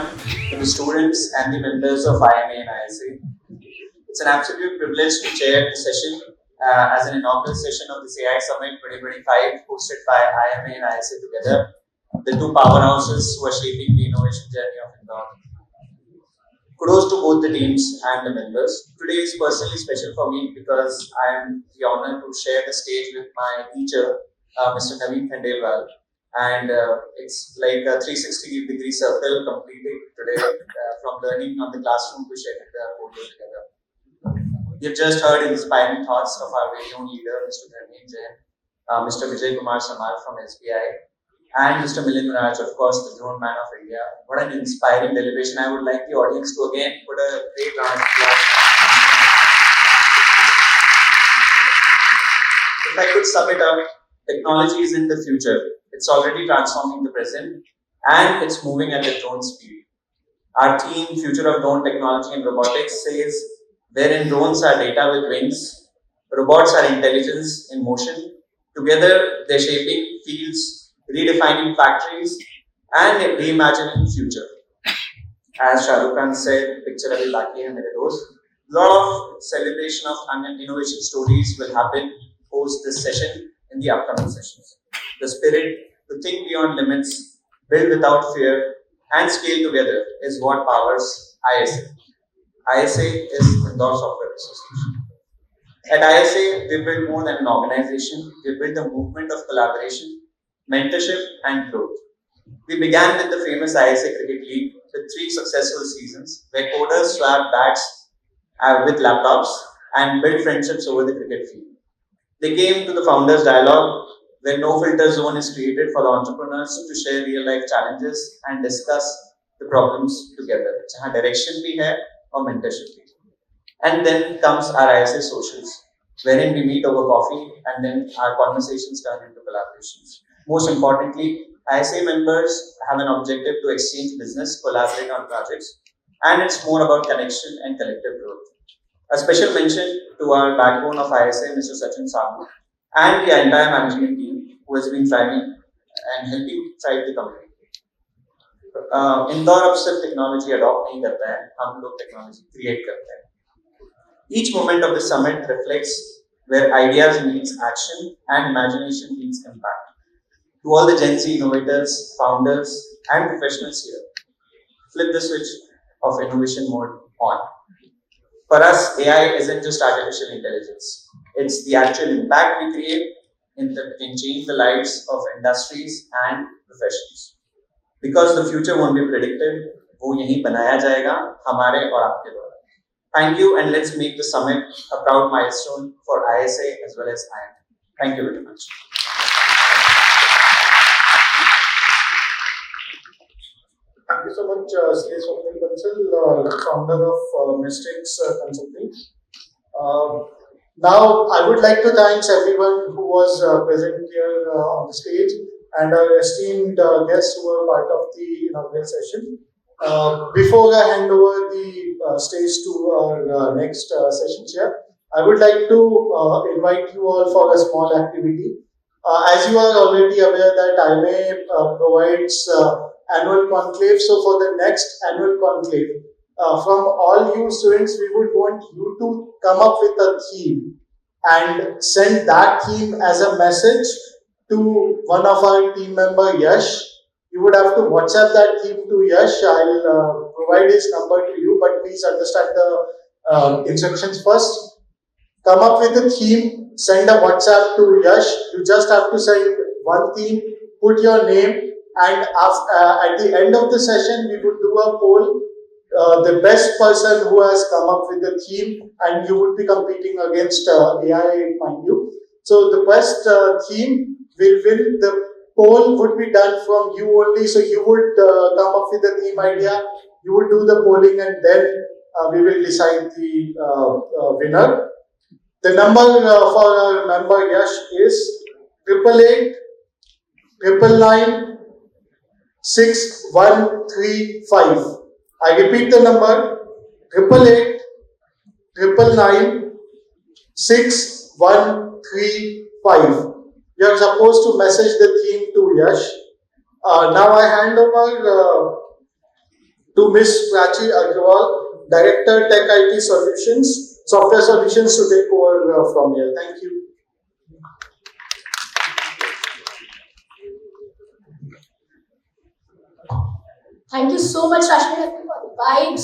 to the students and the members of IMA and ISA. It's an absolute privilege to chair the session as an inaugural session of the AI Summit 2025 hosted by IMA and ISA together, the two powerhouses who are shaping the innovation journey of Indore. Kudos to both the teams and the members. Today is personally special for me because I am the honor to share the stage with my teacher, Mr. Naveen Khandelwal. And it's like a 360-degree circle completed today from learning on the classroom to sharing the podium together. You've just heard inspiring thoughts of our very own leader, Mr. Dharmeen Jain, Mr. Kumaar Bagrodia from SBI, and Mr. Milind Raj, of course, the drone man of India. What an inspiring deliberation. I would like the audience to again put a great round of applause. If I could sum it up, technology is in the future. It's already transforming the present, and it's moving at a drone speed. Our theme, Future of Drone Technology and Robotics, says, wherein drones are data with wings, robots are intelligence in motion. Together, they're shaping fields, redefining factories, and reimagining future. As Shah Rukh Khan said, picture abhi baki hai mere dost. Lot of celebration of innovation stories will happen post this session in the upcoming sessions. The spirit to think beyond limits, build without fear, and scale together is what powers ISA. ISA is Indore Software Association. At ISA, we build more than an organization. We build a movement of collaboration, mentorship, and growth. We began with the famous ISA Cricket League with 3 successful seasons where coders swap bats with laptops and build friendships over the cricket field. They came to the Founders Dialogue where no filter zone is created for the entrepreneurs to share real life challenges and discuss the problems together. Jahan direction bhi hai or mentorship bhi. And then comes our ISA socials, wherein we meet over coffee and then our conversations turn into collaborations. Most importantly, ISA members have an objective to exchange business, collaborate on projects, and it's more about connection and collective growth. A special mention to our backbone of ISA, Mr. Sachin Sahu, and the entire management team who has been driving and helping drive the company. Indore अब सिर्फ technology adopt नहीं करता है, हम लोग technology create करते हैं. Each moment of the summit reflects where ideas meets action and imagination meets impact. To all the Gen Z innovators, founders, and professionals here, flip the switch of innovation mode on. For us, AI isn't just artificial intelligence. It's the actual impact we create in change the lives of industries and professions. Because the future won't be predicted, वो यहीं बनाया जाएगा हमारे और आपके द्वारा. Thank you, and let's make the summit a proud milestone for ISA as well as IMA. Thank you very much. Thank you so much, C.S. Swapnil Bansal, founder of Mystics Consulting. Now, I would like to thank everyone who was present here on the stage and our esteemed guests who were part of the inaugural session. Before I hand over the stage to our next session chair, I would like to invite you all for a small activity. As you are already aware that IMA provides annual conclave, so for the next annual conclave, from all you students, we would want you to come up with a theme and send that theme as a message to one of our team member, Yash. You would have to WhatsApp that theme to Yash. I'll provide his number to you, but please understand the instructions first. Come up with a theme, send a WhatsApp to Yash. You just have to send one theme, put your name, and at the end of the session, we would do a poll. The best person who has come up with the theme, and you would be competing against AI, mind you. So the best theme will win. The poll would be done from you only. So you would come up with the theme idea, you would do the polling, and then we will decide the winner. The number for our member Yash is 888 999 6135. I repeat the number 888 999 6135. You are supposed to message the theme to Yash. Now I hand over to Ms. Prachi Agrawal, Director Tech IT Solutions, Software Solutions, to take over from here. Thank you. Thank you so much, Rashmi, for the vibes.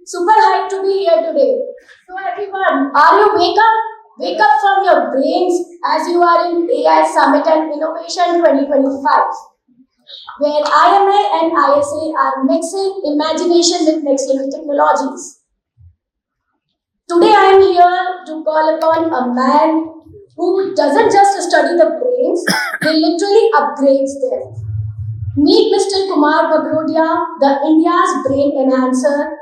Super hyped to be here today. So everyone, are you wake up? Wake up from your brains as you are in AI Summit and Innovation 2025, where IMA and ISA are mixing imagination with next level technologies. Today I am here to call upon a man who doesn't just study the brains, he literally upgrades them. Meet Mr. Kumaar Bagrodia, the India's brain enhancer.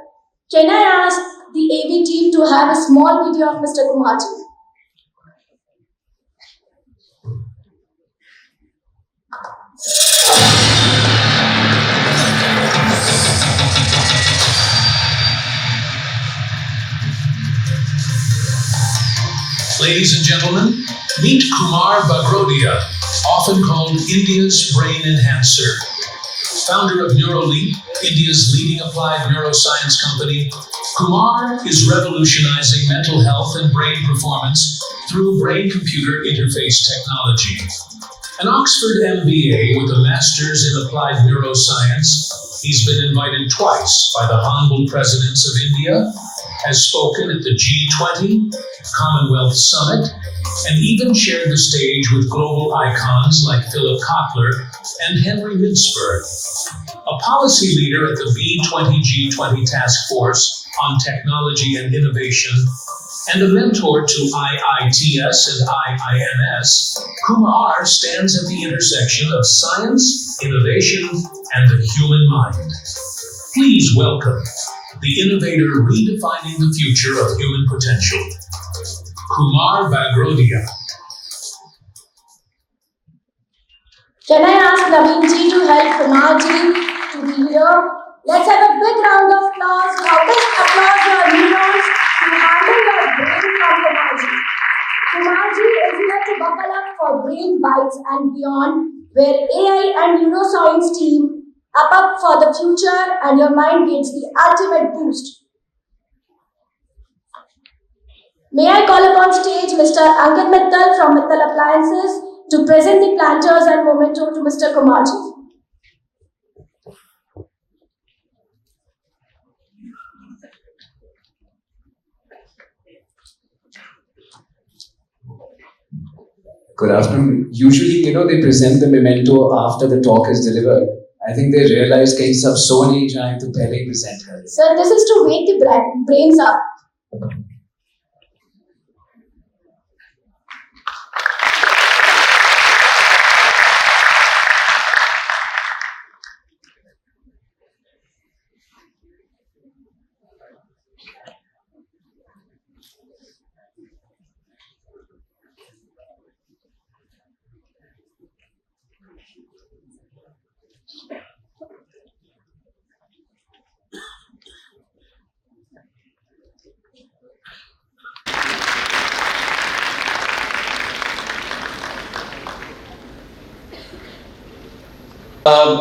Can I ask the AV team to have a small video of Mr. Kumarji? Ladies and gentlemen, meet Kumaar Bagrodia, often called India's brain enhancer. Founder of NeuroLeap, India's leading applied neuroscience company, Kumaar is revolutionizing mental health and brain performance through brain-computer interface technology. An Oxford MBA with a master's in applied neuroscience, he's been invited twice by the Honorable Presidents of India, has spoken at the G20, Commonwealth Summit, and even shared the stage with global icons like Philip Kotler and Henry Mintzberg. A policy leader at the B20 G20 Task Force on Technology and Innovation, and a mentor to IITS and IIMS, Kumaar stands at the intersection of science, innovation, and the human mind. Please welcome the innovator redefining the future of human potential, Kumaar Bagrodia. Can I ask Naveen to help Kumarji to be here? Let's have a big round of applause. Loudest applause your neurons to handle your brain from Kumarji. Kumarji is here to buckle up for Brain Bites and Beyond, where AI and neuroscience team up for the future and your mind gets the ultimate boost. May I call upon stage Mr. Ankit Mittal from Mittal Appliances to present the planters and memento to Mr. Kumarji. Good afternoon. Usually, they present the memento after the talk is delivered. I think they realize कि सब सो नहीं जाए तो पहले ही present कर दें. Sir, this is to wake the brains up.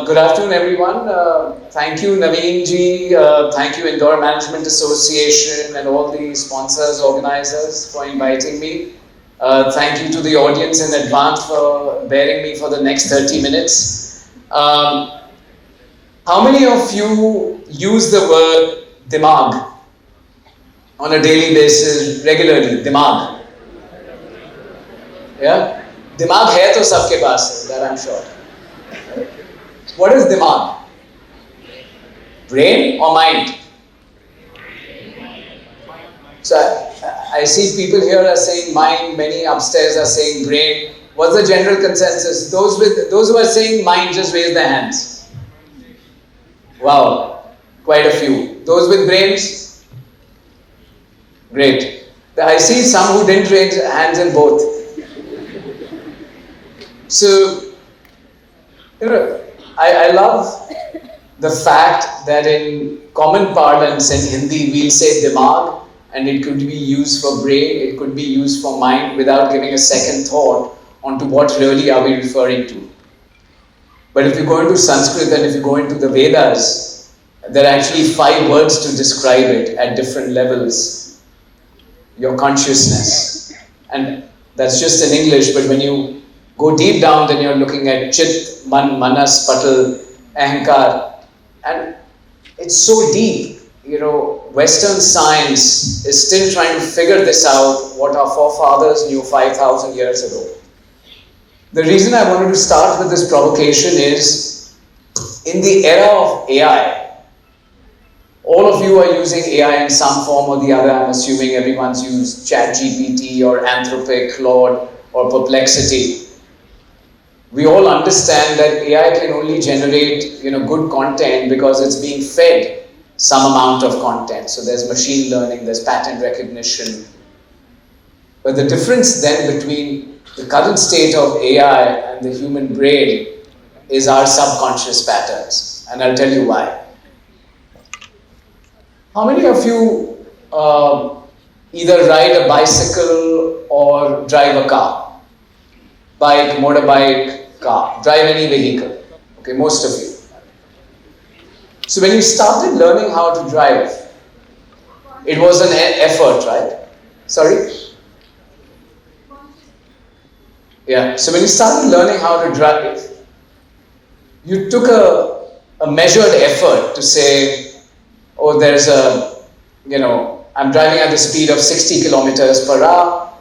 Good afternoon, everyone. Thank you, Naveen ji. Thank you, Indore Management Association, and all the sponsors, organizers for inviting me. Thank you to the audience in advance for bearing me for the next 30 minutes. How many of you use the word dimag on a daily basis, regularly? Dimag. Yeah? Dimag hai to sabke paas hai, that I'm sure. What is dimag? Brain or mind? So I see people here are saying mind, many upstairs are saying brain. What's the general consensus? Those who are saying mind, just raise their hands. Wow, quite a few. Those with brains? Great. I see some who didn't raise hands in both. So, I love the fact that in common parlance in Hindi, we'll say dimag, and it could be used for brain, it could be used for mind without giving a second thought onto what really are we referring to. But if you go into Sanskrit and if you go into the Vedas, There are actually 5 words to describe it at different levels. Your consciousness. And that's just in English, but when you go deep down, then you're looking at Chit, Man, Manas, Patal, Ahankar. And it's so deep. You know, Western science is still trying to figure this out, what our forefathers knew 5,000 years ago. The reason I wanted to start with this provocation is, in the era of AI, all of you are using AI in some form or the other. I'm assuming everyone's used ChatGPT or Anthropic, Claude or Perplexity. We all understand that AI can only generate, good content because it's being fed some amount of content. So there's machine learning, there's pattern recognition. But the difference then between the current state of AI and the human brain is our subconscious patterns. And I'll tell you why. How many of you either ride a bicycle or drive a car? Bike, motorbike, car. Drive any vehicle. Okay, most of you. So when you started learning how to drive, it was an effort, right? Sorry? Yeah, so when you started learning how to drive, you took a measured effort to say, oh, there's I'm driving at the speed of 60 kilometers per hour,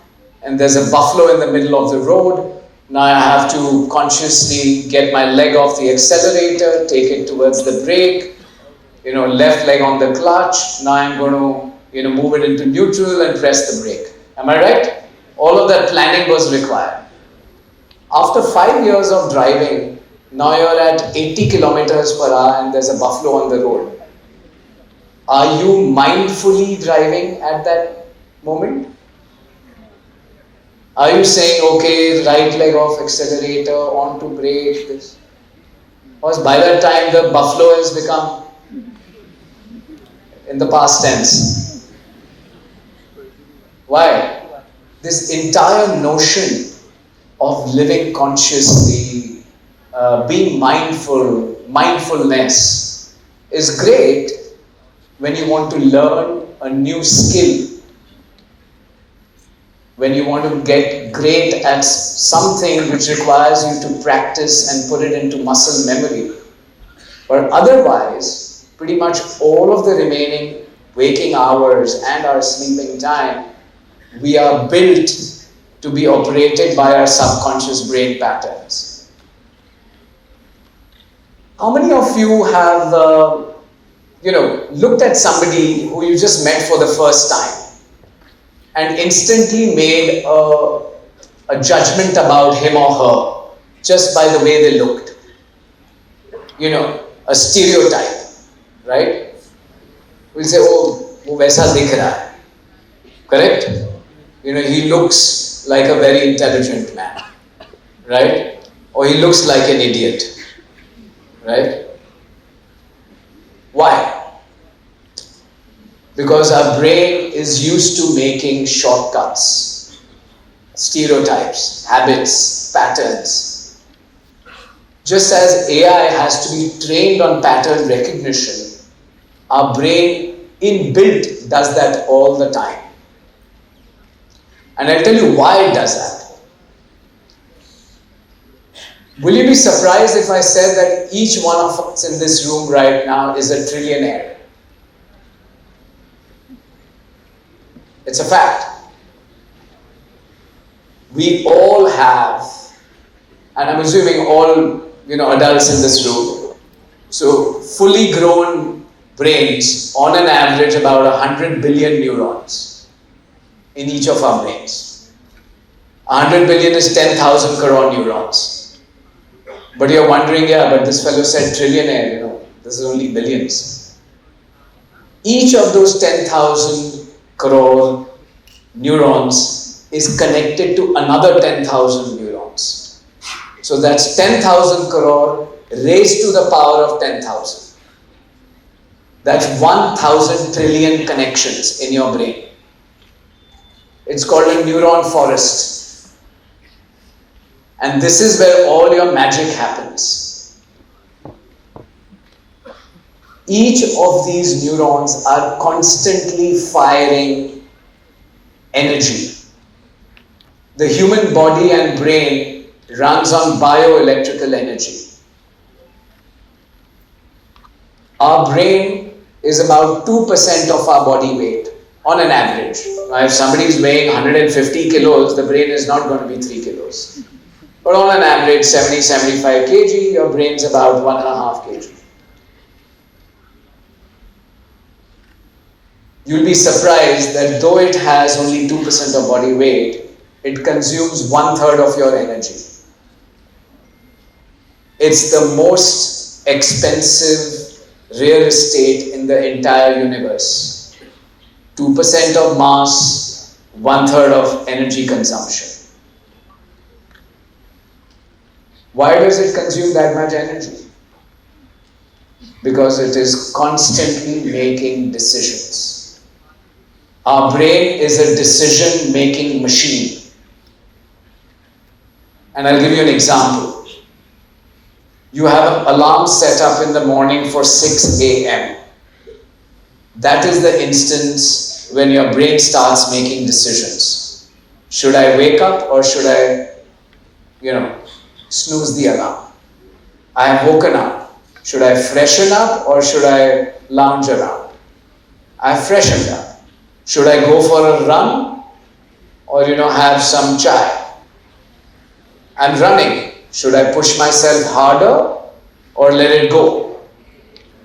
and there's a buffalo in the middle of the road. Now I have to consciously get my leg off the accelerator, take it towards the brake, left leg on the clutch. Now I'm going to, move it into neutral and press the brake. Am I right? All of that planning was required. After 5 years of driving, now you're at 80 kilometers per hour and there's a buffalo on the road. Are you mindfully driving at that moment? Are you saying, okay, right leg off accelerator, on to brake, this? Because by that time the buffalo has become in the past tense. Why? This entire notion of living consciously, being mindful, mindfulness is great when you want to learn a new skill, when you want to get great at something which requires you to practice and put it into muscle memory. But otherwise, pretty much all of the remaining waking hours and our sleeping time, we are built to be operated by our subconscious brain patterns. How many of you have looked at somebody who you just met for the first time and instantly made a judgment about him or her just by the way they looked? A stereotype, right? We'll say, oh, wo waisa dikh raha hai. Correct? He looks like a very intelligent man, right? Or he looks like an idiot, right? Why? Because our brain is used to making shortcuts, stereotypes, habits, patterns. Just as AI has to be trained on pattern recognition, our brain inbuilt does that all the time. And I'll tell you why it does that. Will you be surprised if I said that each one of us in this room right now is a trillionaire? It's a fact. We all have, and I'm assuming all adults in this room, so fully grown brains, on an average about 100 billion neurons in each of our brains. 100 billion is 10,000 crore neurons. But you're wondering, yeah, but this fellow said trillionaire, this is only billions. Each of those 10,000 crore neurons is connected to another 10,000 neurons. So that's 10,000 crore raised to the power of 10,000. That's 1,000 trillion connections in your brain. It's called a neuron forest. And this is where all your magic happens. Each of these neurons are constantly firing energy. The human body and brain runs on bioelectrical energy. Our brain is about 2% of our body weight on an average. Now, if somebody is weighing 150 kilos, the brain is not going to be 3 kilos. But on an average 70-75 kg, your brain's about 1.5 kg. You'll be surprised that though it has only 2% of body weight, it consumes 1/3 of your energy. It's the most expensive real estate in the entire universe. 2% of mass, 1/3 of energy consumption. Why does it consume that much energy? Because it is constantly making decisions. Our brain is a decision-making machine. And I'll give you an example. You have an alarm set up in the morning for 6 a.m. That is the instance when your brain starts making decisions. Should I wake up or should I, snooze the alarm? I have woken up. Should I freshen up or should I lounge around? I have freshened up. Should I go for a run or, have some chai? I'm running. Should I push myself harder or let it go?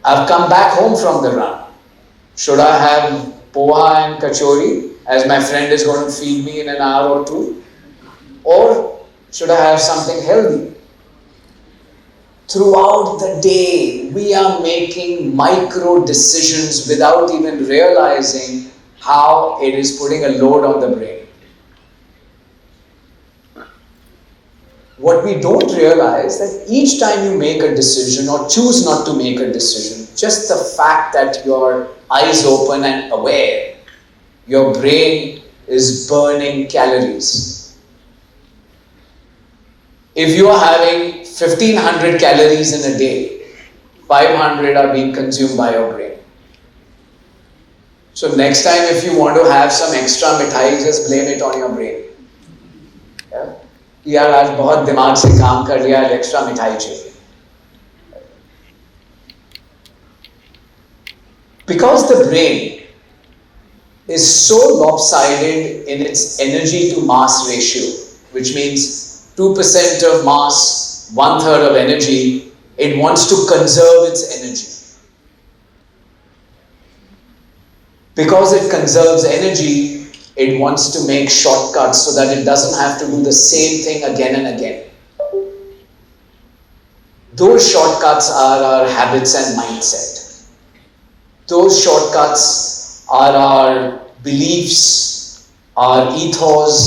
I've come back home from the run. Should I have poha and kachori as my friend is going to feed me in an hour or two? Or should I have something healthy? Throughout the day, we are making micro decisions without even realizing how it is putting a load on the brain. What we don't realize that each time you make a decision or choose not to make a decision, just the fact that your eyes open and aware, your brain is burning calories. If you are having 1500 calories in a day, 500 are being consumed by your brain. So next time if you want to have some extra mithai, just blame it on your brain. Yeah? यार आज बहुत दिमाग से काम कर लिया, extra मिठाई चाहिए. Because the brain is so lopsided in its energy to mass ratio, which means 2% of mass, 1/3 of energy, it wants to conserve its energy. Because it conserves energy, it wants to make shortcuts so that it doesn't have to do the same thing again and again. Those shortcuts are our habits and mindset. Those shortcuts are our beliefs, our ethos,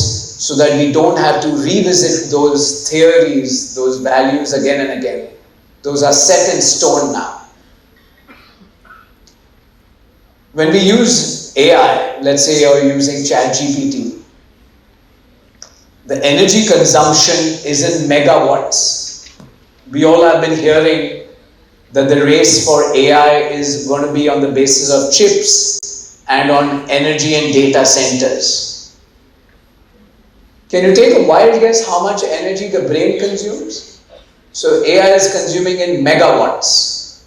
so that we don't have to revisit those theories, those values again and again. Those are set in stone now. When we use AI, let's say you're using ChatGPT, the energy consumption is in megawatts. We all have been hearing that the race for AI is going to be on the basis of chips and on energy and data centers. Can you take a wild guess how much energy the brain consumes? So AI is consuming in megawatts,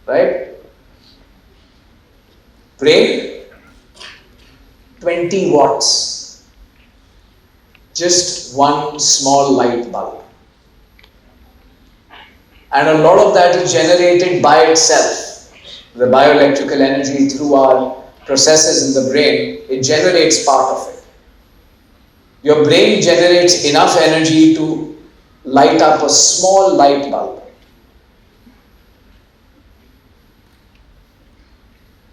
right? Brain, 20 watts. Just one small light bulb. And a lot of that is generated by itself. The bioelectrical energy through our processes in the brain, it generates part of it. Your brain generates enough energy to light up a small light bulb.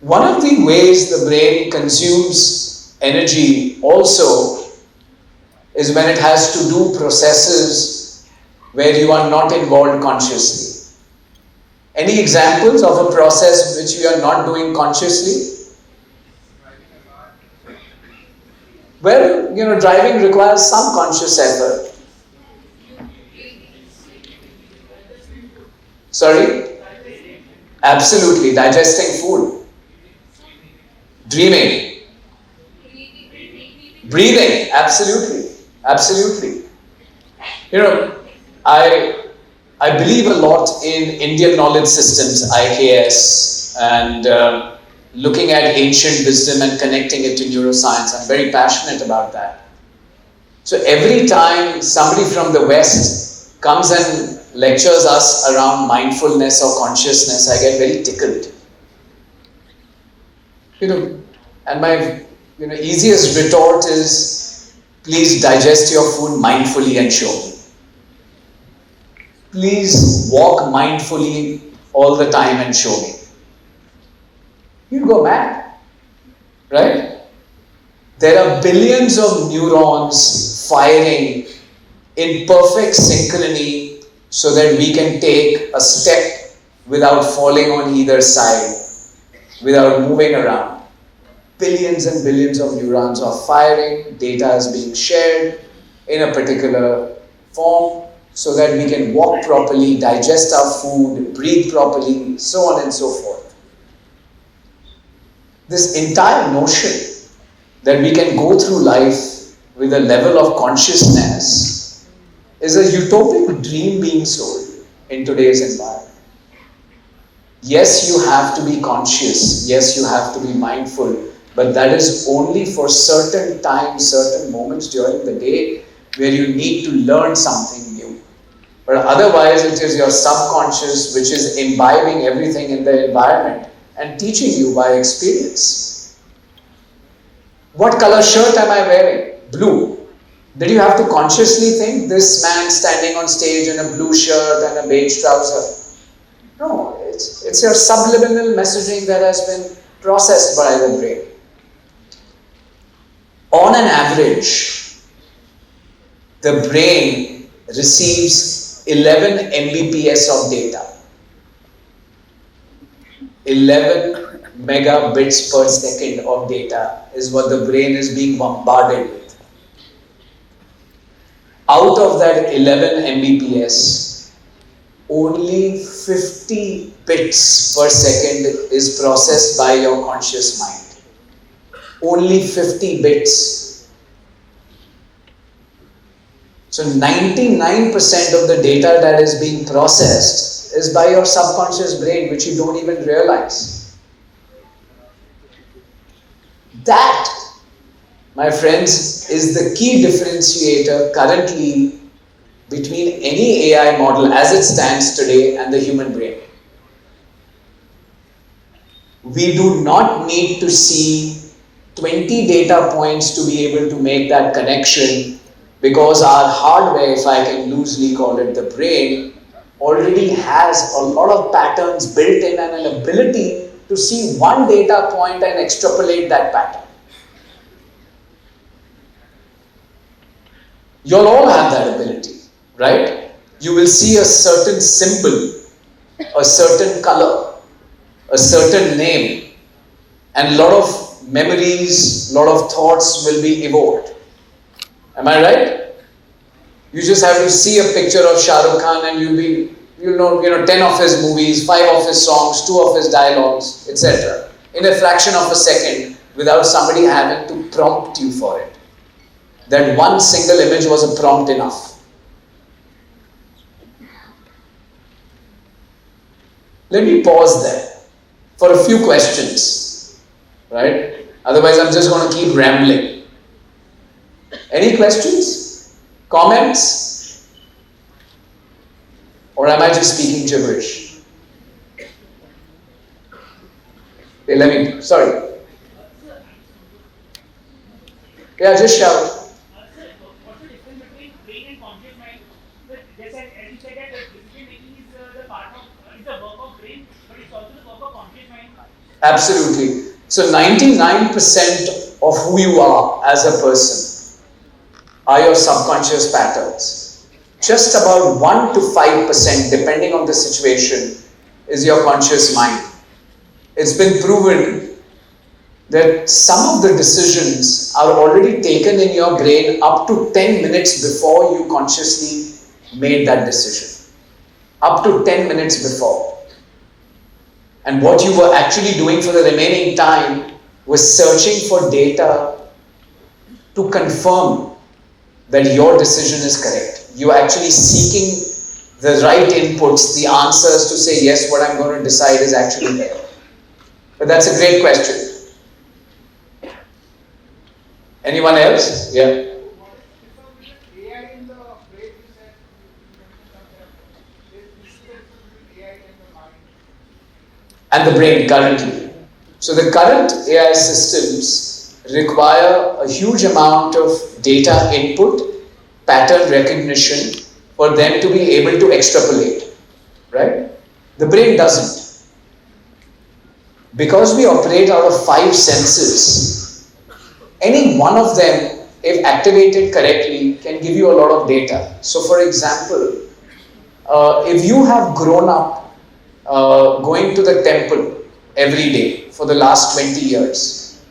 One of the ways the brain consumes energy also is when it has to do processes where you are not involved consciously. Any examples of a process which we are not doing consciously? Well, driving requires some conscious effort. Sorry? Absolutely. Digesting food. Dreaming. Breathing. Absolutely. Absolutely. You know, I believe a lot in Indian knowledge systems, IKS, and looking at ancient wisdom and connecting it to neuroscience. I'm very passionate about that. So every time somebody from the West comes and lectures us around mindfulness or consciousness, I get very tickled. And my easiest retort is, please digest your food mindfully and show me. Please walk mindfully all the time and show me. You'll go mad, right? There are billions of neurons firing in perfect synchrony so that we can take a step without falling on either side, without moving around. Billions and billions of neurons are firing, data is being shared in a particular form so that we can walk properly, digest our food, breathe properly, so on and so forth. This entire notion that we can go through life with a level of consciousness is a utopic dream being sold in today's environment. Yes, you have to be conscious. Yes, you have to be mindful. But that is only for certain times, certain moments during the day where you need to learn something new. But otherwise, it is your subconscious which is imbibing everything in the environment and teaching you by experience. What color shirt am I wearing? Blue. Did you have to consciously think this man standing on stage in a blue shirt and a beige trouser? No, it's your subliminal messaging that has been processed by the brain. On an average, the brain receives 11 Mbps of data. 11 megabits per second of data is what the brain is being bombarded with. Out of that 11 Mbps, only 50 bits per second is processed by your conscious mind. Only 50 bits. So 99% of the data that is being processed is by your subconscious brain, which you don't even realize. That, my friends, is the key differentiator currently between any AI model as it stands today and the human brain. We do not need to see 20 data points to be able to make that connection, because our hardware, if I can loosely call it the brain, already has a lot of patterns built in and an ability to see one data point and extrapolate that pattern. You'll all have that ability, right? You will see a certain symbol, a certain color, a certain name, and a lot of memories, a lot of thoughts will be evoked. Am I right? You just have to see a picture of Shah Rukh Khan and you'll know 10 of his movies, 5 of his songs, 2 of his dialogues, etc. in a fraction of a second without somebody having to prompt you for it. That one single image was a prompt enough. Let me pause there for a few questions, right? Otherwise, I'm just going to keep rambling. Any questions? Comments? Or am I just speaking gibberish? Okay, sorry. Yeah, just shout. What's the difference between brain and conscious mind? Just as you said that decision making is the work of brain, but it's also the work of conscious mind. Absolutely. So 99% of who you are as a person are your subconscious patterns. Just about 1 to 5%, depending on the situation, is your conscious mind. It's been proven that some of the decisions are already taken in your brain up to 10 minutes before you consciously made that decision. Up to 10 minutes before. And what you were actually doing for the remaining time was searching for data to confirm that your decision is correct. You are actually seeking the right inputs, the answers to say, yes, what I'm going to decide is actually there. But that's a great question. Anyone else? Yeah. And the brain currently. So the current AI systems require a huge amount of data input, pattern recognition for them to be able to extrapolate, right? The brain doesn't. Because we operate out of 5 senses, any one of them, if activated correctly, can give you a lot of data. So for example, if you have grown up going to the temple every day for the last 20 years,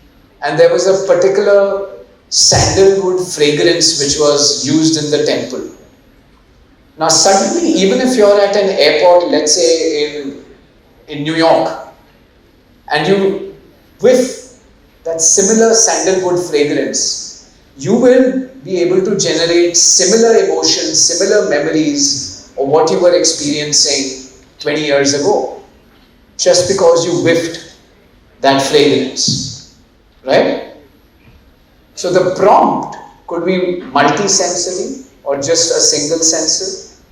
and there was a particular sandalwood fragrance which was used in the temple. Now suddenly, even if you're at an airport, let's say in New York, and you whiff that similar sandalwood fragrance, you will be able to generate similar emotions, similar memories of what you were experiencing 20 years ago, just because you whiffed that fragrance, right? So the prompt could be multisensory or just a single sensor.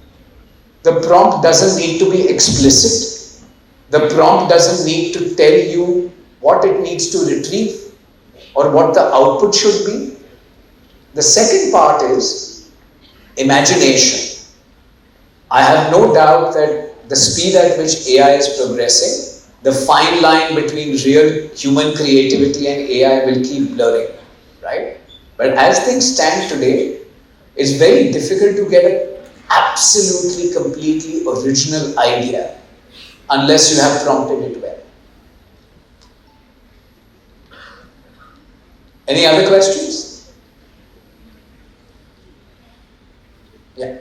The prompt doesn't need to be explicit. The prompt doesn't need to tell you what it needs to retrieve or what the output should be. The second part is imagination. I have no doubt that the speed at which AI is progressing, the fine line between real human creativity and AI will keep blurring, right? But as things stand today, it's very difficult to get an absolutely, completely original idea unless you have prompted it well. Any other questions? Yeah.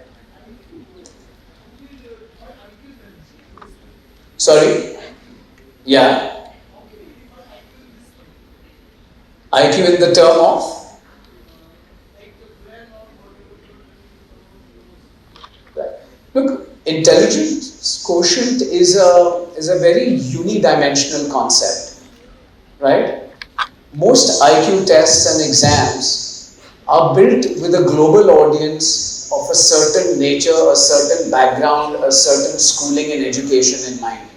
Sorry? Yeah. IQ in the term of? Look, intelligence quotient is a very unidimensional concept, right? Most IQ tests and exams are built with a global audience of a certain nature, a certain background, a certain schooling and education in mind.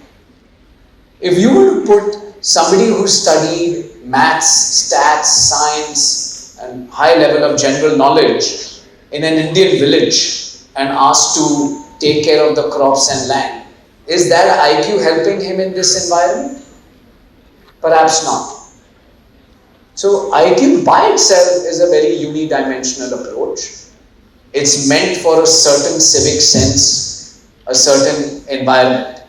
If you were to put somebody who studied maths, stats, science, and high level of general knowledge in an Indian village and asked to take care of the crops and land, is that IQ helping him in this environment? Perhaps not. So IQ by itself is a very unidimensional approach. It's meant for a certain civic sense, a certain environment.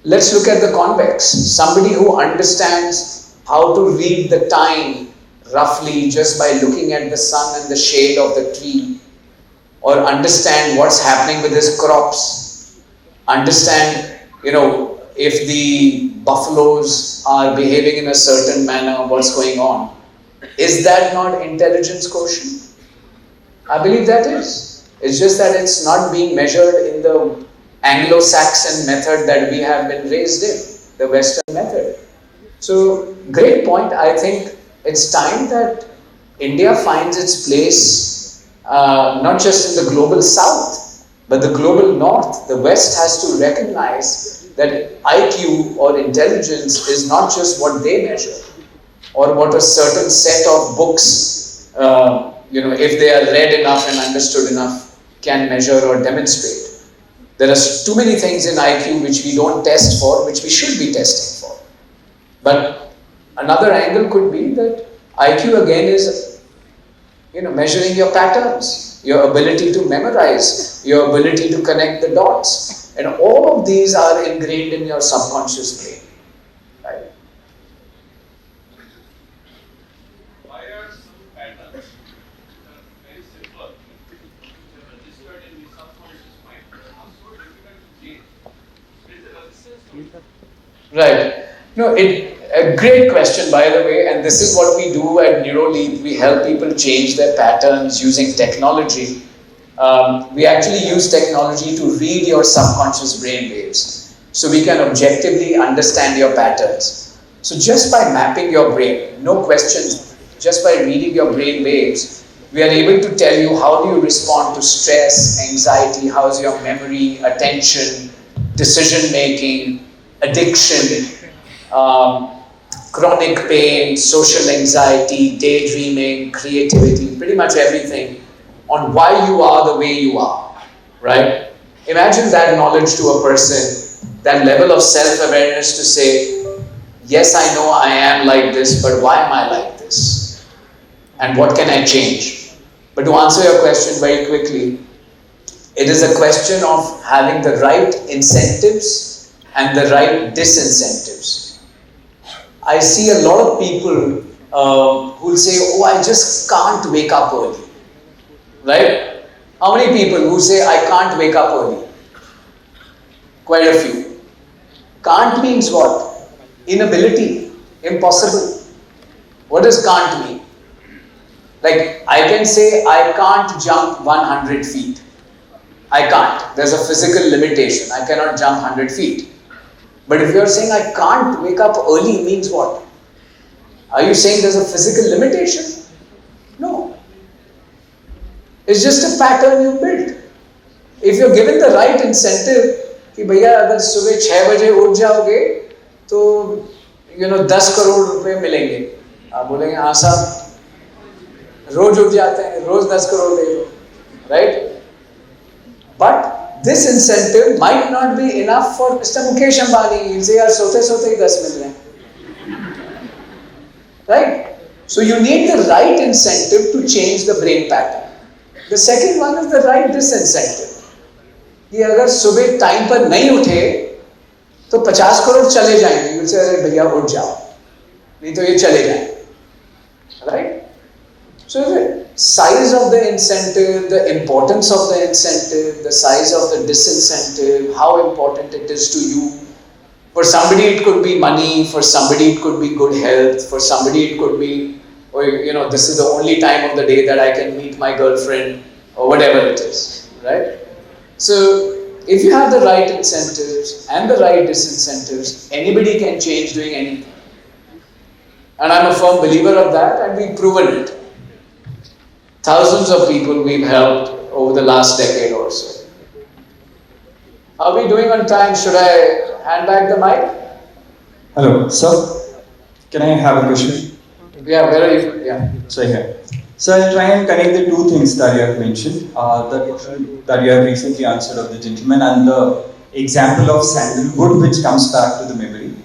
Let's look at the convex. Somebody who understands how to read the time roughly just by looking at the sun and the shade of the tree, or understand what's happening with his crops, understand, if the buffaloes are behaving in a certain manner, what's going on. Is that not intelligence quotient? I believe that is. It's just that it's not being measured in the Anglo-Saxon method that we have been raised in, the Western method. So, great point. I think it's time that India finds its place not just in the global south, but the global north. The West has to recognize that IQ or intelligence is not just what they measure or what a certain set of books, if they are read enough and understood enough, can measure or demonstrate. There are too many things in IQ which we don't test for, which we should be testing for. But another angle could be that IQ again is, measuring your patterns, your ability to memorize, your ability to connect the dots. And all of these are ingrained in your subconscious brain. Right? Why are some patterns that are very simple, which are registered in the subconscious mind, are so difficult to change? There is a resistance to it. Right. No, a great question, by the way, and this is what we do at NeuroLeap. We help people change their patterns using technology. We actually use technology to read your subconscious brain waves so we can objectively understand your patterns. So just by mapping your brain, no questions, just by reading your brain waves, we are able to tell you how do you respond to stress, anxiety, how's your memory, attention, decision making, addiction, chronic pain, social anxiety, daydreaming, creativity, pretty much everything on why you are the way you are, right? Imagine that knowledge to a person, that level of self-awareness to say, yes, I know I am like this, but why am I like this? And what can I change? But to answer your question very quickly, it is a question of having the right incentives and the right disincentives. I see a lot of people who will say, oh, I just can't wake up early. Right? How many people who say, I can't wake up early? Quite a few. Can't means what? Inability. Impossible. What does can't mean? Like, I can say, I can't jump 100 feet. I can't. There's a physical limitation. I cannot jump 100 feet. But if you're saying, I can't wake up early, means what? Are you saying there's a physical limitation? No. It's just a pattern you built. If you're given the right incentive, कि भैया अगर सुबह 6 बजे उठ जाओगे तो 10 करोड़ रुपए मिलेंगे, आप बोलेंगे हाँ साहब रोज उठ जाते हैं, रोज 10 करोड़ दे दो, right? But this incentive might not be enough for Mr. Mukesh Ambani. He'll say यार सोते सोते ही 10 मिल रहे हैं, right? So you need the right incentive to change the brain pattern. The second one is the right disincentive. कि अगर सुबह time पर नहीं उठे तो 50 करोड़ चले जाएंगे. You say अरे भैया उठ जाओ, नहीं तो ये चले जाएंगे, right? So the size of the incentive, the importance of the incentive, the size of the disincentive, how important it is to you. For somebody it could be money, for somebody it could be good health, for somebody it could be, or this is the only time of the day that I can meet my girlfriend, or whatever it is, right? So if you have the right incentives and the right disincentives, anybody can change doing anything. And I'm a firm believer of that, and we've proven it. Thousands of people we've helped over the last decade or so. Are we doing on time? Should I hand back the mic? Hello, sir. Can I have a question? Yeah, where are you? Yeah. So here. So I'll try and connect the two things that you have mentioned, the question that you have recently answered of the gentleman and the example of sandalwood which comes back to the memory.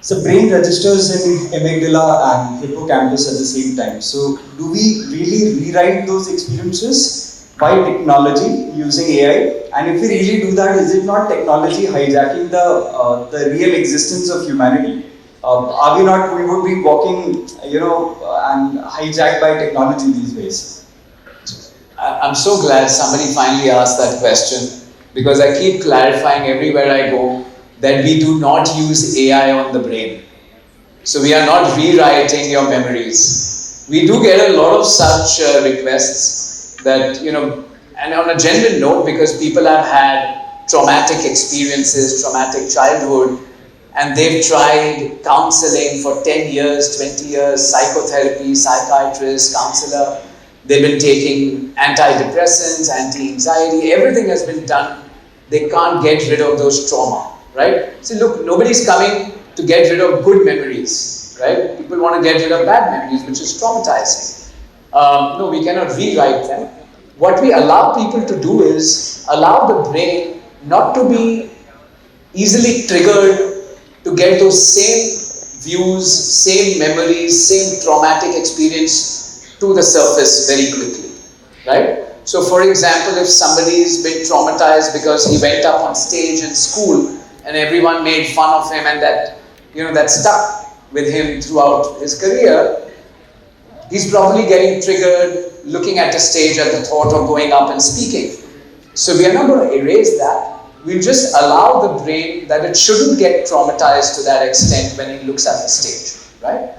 So brain registers in amygdala and hippocampus at the same time. So do we really rewrite those experiences by technology using AI? And if we really do that, is it not technology hijacking the real existence of humanity? Are we not, we would be walking, and hijacked by technology these days? I'm so glad somebody finally asked that question, because I keep clarifying everywhere I go that we do not use AI on the brain. So we are not rewriting your memories. We do get a lot of such requests that, and on a genuine note, because people have had traumatic experiences, traumatic childhood, and they've tried counseling for 10 years, 20 years, psychotherapy, psychiatrist, counselor. They've been taking antidepressants, anti-anxiety, everything has been done. They can't get rid of those trauma, right? See, look, nobody's coming to get rid of good memories, right? People want to get rid of bad memories, which is traumatizing. No, we cannot rewrite them. What we allow people to do is allow the brain not to be easily triggered to get those same views, same memories, same traumatic experience to the surface very quickly, right? So for example, if somebody's been traumatized because he went up on stage in school and everyone made fun of him, and that stuck with him throughout his career, he's probably getting triggered looking at the stage at the thought of going up and speaking. So we are not going to erase that. we'll just allow the brain that it shouldn't get traumatized to that extent when it looks at the stage, right?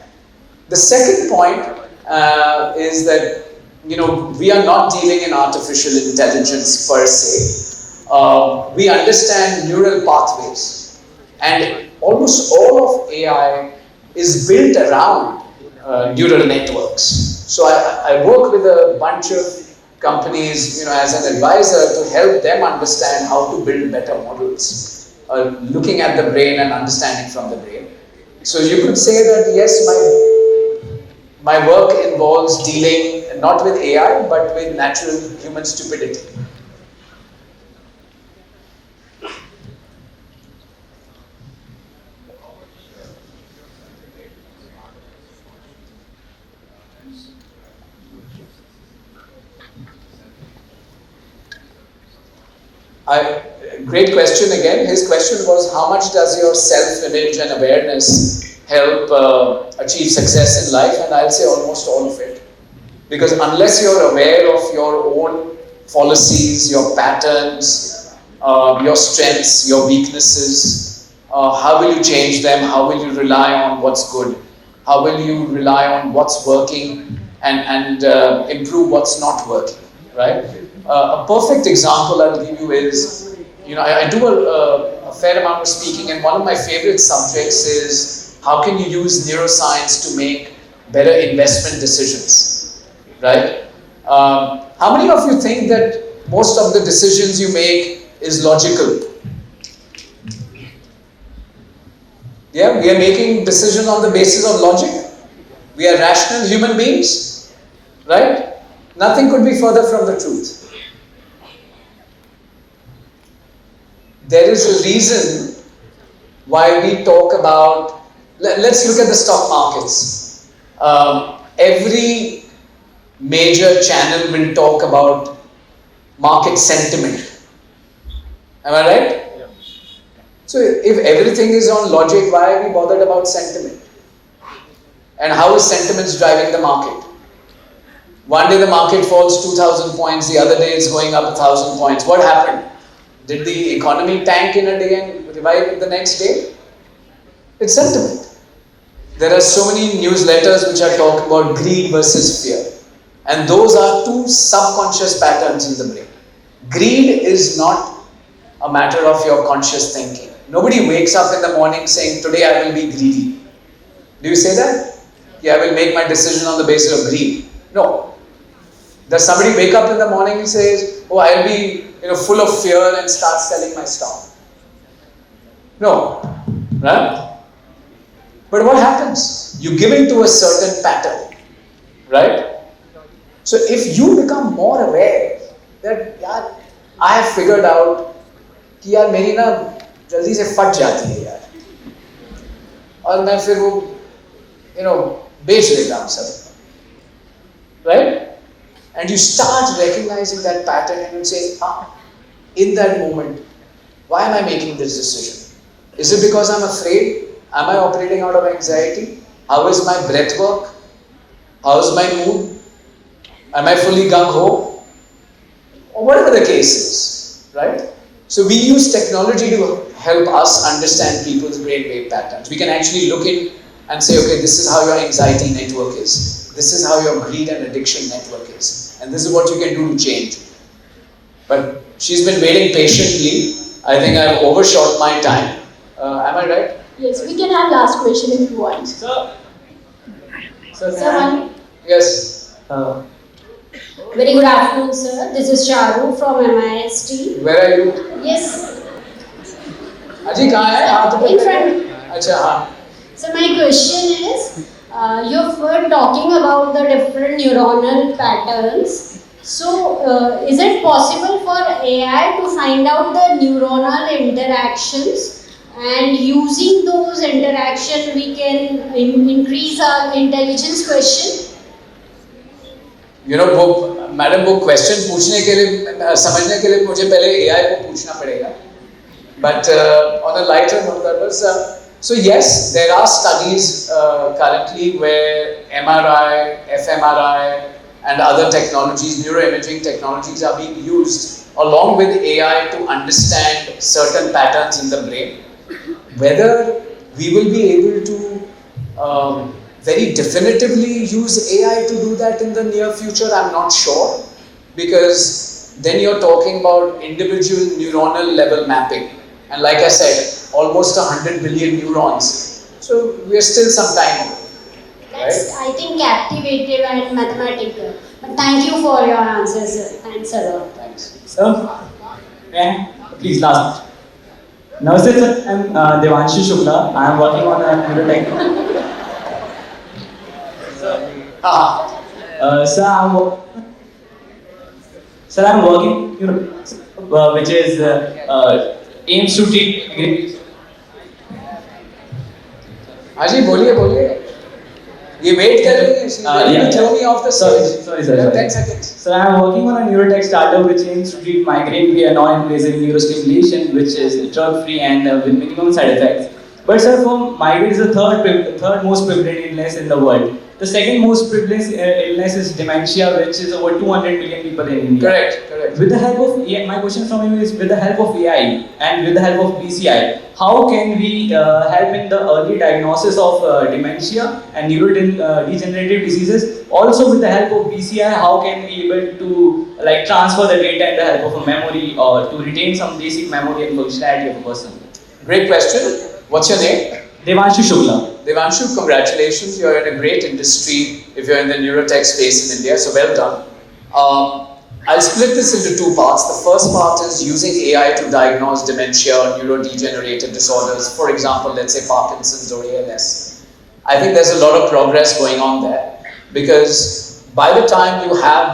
The second point is that, we are not dealing in artificial intelligence per se. We understand neural pathways, and almost all of AI is built around neural networks. So I work with a bunch of companies, as an advisor to help them understand how to build better models, looking at the brain and understanding from the brain. So you could say that yes, my work involves dealing not with AI but with natural human stupidity. Great question again. His question was, how much does your self-image and awareness help achieve success in life? And I'll say almost all of it. Because unless you're aware of your own fallacies, your patterns, your strengths, your weaknesses, how will you change them? How will you rely on what's good? How will you rely on what's working and improve what's not working, right? A perfect example I'll give you is, I do a fair amount of speaking, and one of my favorite subjects is how can you use neuroscience to make better investment decisions, right? How many of you think that most of the decisions you make is logical? Yeah, we are making decisions on the basis of logic. We are rational human beings, right? Nothing could be further from the truth. There is a reason why we talk about, let's look at the stock markets. Every major channel will talk about market sentiment. Am I right? Yeah. So if everything is on logic, why are we bothered about sentiment? And how is sentiment driving the market? One day the market falls 2,000 points, the other day it's going up 1,000 points. What happened? Did the economy tank in a day and revive the next day? It's sentiment. There are so many newsletters which are talking about greed versus fear. And those are two subconscious patterns in the brain. Greed is not a matter of your conscious thinking. Nobody wakes up in the morning saying, today I will be greedy. Do you say that? Yeah, I will make my decision on the basis of greed. No. Does somebody wake up in the morning and says, oh, I'll be full of fear and start selling my stock? No. Right? But what happens? You give in to a certain pattern. Right? So if you become more aware that, yaar, I have figured out कि यार मेरी ना जल्दी से फट जाती है यार, और मैं फिर वो बेच देता हूँ सब, right? And you start recognizing that pattern and you say, in that moment, why am I making this decision? Is it because I'm afraid? Am I operating out of anxiety? How is my breath work? How is my mood? Am I fully gung-ho? Or whatever the case is, right? So we use technology to help us understand people's brainwave patterns. We can actually look in and say, okay, this is how your anxiety network is. This is how your greed and addiction network is. And this is what you can do to change. But she's been waiting patiently. I think I've overshot my time. Am I right? Yes, we can have last question if you want. Sir. Sir, Yes. Very good afternoon, sir. This is Charu from MIST. Where are you? Yes. Aji, kahan hai? Haan to In front. Acha, haan. So my question is, you've been talking about the different neuronal patterns. So is it possible for AI to find out the neuronal interactions, and using those interactions we can increase our intelligence question? Madam वो question पूछने के लिए, समझने के लिए मुझे पहले AI को पूछना पड़ेगा. But on a lighter note, so yes, there are studies currently where MRI, fMRI, and other technologies, neuroimaging technologies, are being used along with AI to understand certain patterns in the brain. Whether we will be able to very definitively use AI to do that in the near future, I'm not sure, because then you're talking about individual neuronal level mapping. And like I said, almost 100 billion neurons. So we're still some time away. That's, Right? I think, captivative and mathematical. But thank you for your answers, sir. Thanks a lot. Thanks. Sir, may I? Please, last. Namaste, sir. I'm Devanshu Shukla. I am working on a neurotech. Sir, I'm working, which is aims to treat. Haji, बोलिए. ये wait कर रही है. She's ready to throw me off the stage. Sorry. You have 10 seconds. So I'm working on a neurotech startup which aims to treat migraine via non-invasive neurostimulation, which is drug-free and with minimum side effects. But sir, for migraine is the third most prevalent illness in the world. The second most prevalent illness is dementia, which is over 200 million people in India. Correct. With the help of AI, my question from you is, with the help of AI and with the help of BCI, how can we help in the early diagnosis of dementia and neurodegenerative diseases? Also, with the help of BCI, how can we able to transfer the data in the help of a memory or to retain some basic memory and functionality of a person? Great question. What's your name? Devanshu Shukla. Devanshu, congratulations. You're in a great industry if you're in the neurotech space in India, so well done. I'll split this into two parts. The first part is using AI to diagnose dementia or neurodegenerative disorders, for example, let's say Parkinson's or ALS. I think there's a lot of progress going on there, because by the time you have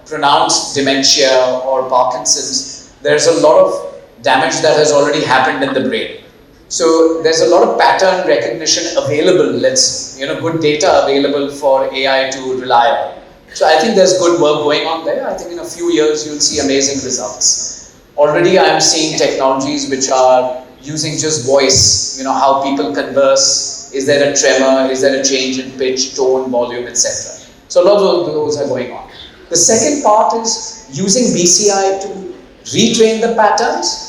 pronounced dementia or Parkinson's, there's a lot of damage that has already happened in the brain. So there's a lot of pattern recognition available, good data available for AI to rely on. So I think there's good work going on there. I think in a few years you'll see amazing results. Already I'm seeing technologies which are using just voice, how people converse. Is there a tremor? Is there a change in pitch, tone, volume, etc. So a lot of those are going on. The second part is using BCI to retrain the patterns.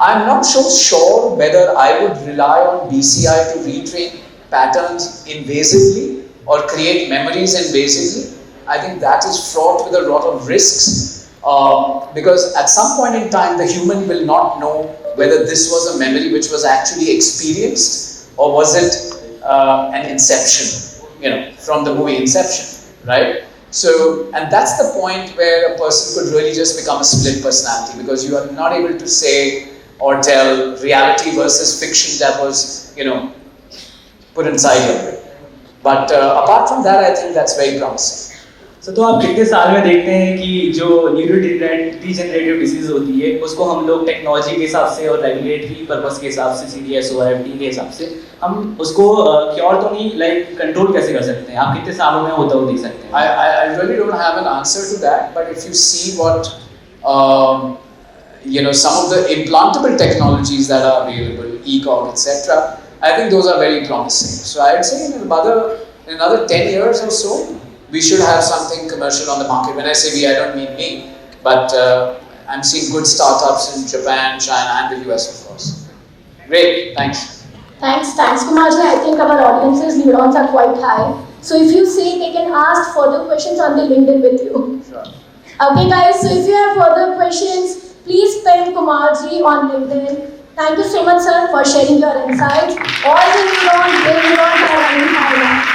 I'm not so sure whether I would rely on BCI to retrain patterns invasively or create memories invasively. I think that is fraught with a lot of risks, because at some point in time the human will not know whether this was a memory which was actually experienced or was it an inception, from the movie Inception, right? So, and that's the point where a person could really just become a split personality, because you are not able to say or tell reality versus fiction that was, put inside you. But apart from that, I think that's very promising. तो आप कितने साल में देखते हैं कि जो neurodegenerative disease होती है उसको हम लोग टेक्नोलॉजी के हिसाब से और रेगुलेटरी पर्पस के हिसाब से CDS और FD के हिसाब से हम उसको क्योर तो नहीं कंट्रोल कैसे कर सकते हैं? आप कितने सालों में होता हुआ देख सकते हैं? I really don't have an answer to that, but if you see what some of the implantable technologies that are available, ECOG, etc., I think those are very promising. So I'd say in another 10 years or so, we should have something commercial on the market. When I say we, I don't mean me, but I'm seeing good startups in Japan, China, and the US, of course. Great, thanks. Thanks, Kumarji. I think our audience's neurons are quite high. So if you say, they can ask further questions on the LinkedIn with you. Sure. Okay, guys. So if you have further questions, please ping Kumarji on LinkedIn. Thank you so much, sir, for sharing your insights. All the neurons, brain neurons are running high now.